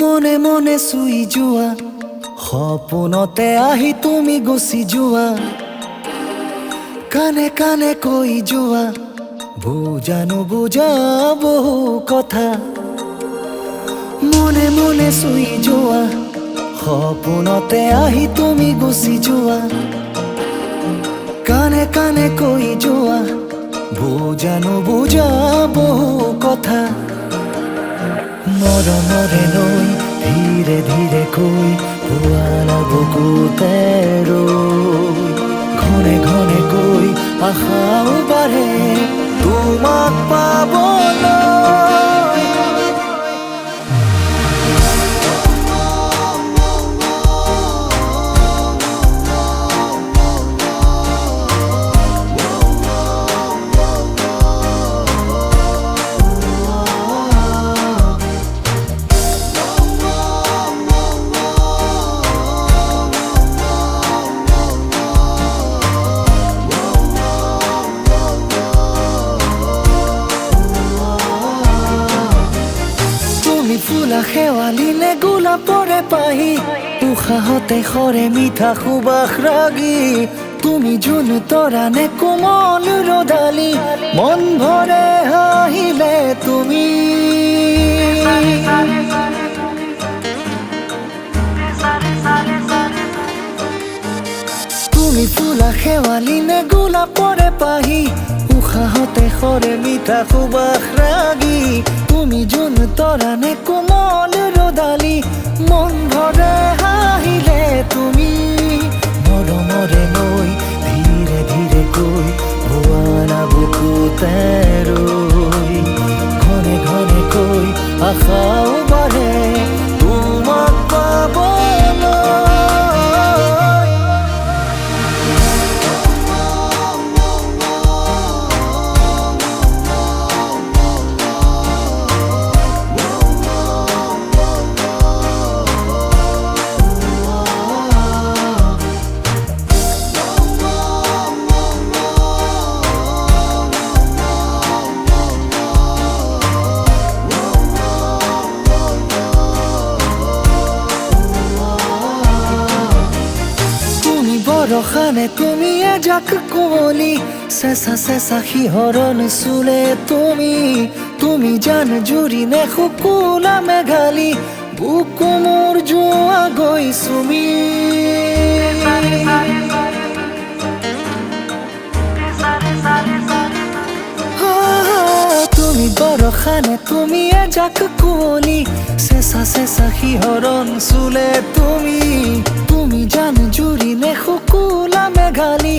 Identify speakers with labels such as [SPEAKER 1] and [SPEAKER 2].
[SPEAKER 1] মনে মনে চুই যোৱা সপোনতে আহি তুমি গুচি যোৱা কানে কানে কৈ যোৱা বুজা নুবুজা বহু কথা মনে মনে চুই যোৱা সপোনতে আহি তুমি গুচি যোৱা কানে কানে কৈ যোৱা বুজা নুবুজা বহু কথা মৰমৰে লৈ ধীৰে ধীৰে কৈ পুৱালা বুকুতে ৰৈ ঘনে ঘনে কৈ আশাও বাঢ়ে তোমাক পাবলৈ ফুলা শেৱালি নে গোলাপৰে পাহি উশাহতে সৰে মিঠা সুবাস ৰাগি তুমি জোন তৰা নে কোমল ৰদালি মন ভৰে হাঁহিলে তুমি তুমি ফুলা শেৱালি নে গোলাপৰে পাহি উশাহতে সৰে মিঠা সুবাস ৰাগি তুমি জোন তৰা নে কোমল ৰদালি মন ভৰে হাঁহিলে তুমি মৰমৰে লৈ ধীৰে ধীৰে কৈ ভুৱালা বুকুতে ৰৈ ঘনে ঘনে কৈ আশাও বাঢ়ে তোমাক পাবলৈ ৰখানে তুমি এজাক কুঁৱলী চেঁচা চেঁচা শিহৰণ চুলে তুমি তুমি জান জুৰি নে শুকুলা মেঘালী বুকু মোৰ যোৱা গৈ চুমি তুমি বৰষানে তুমি এজাক কুঁৱলী চেঁচা চেঁচা শিহৰণ চুলে তুমি তুমি জান জুৰি নে শুকুলা মেঘালী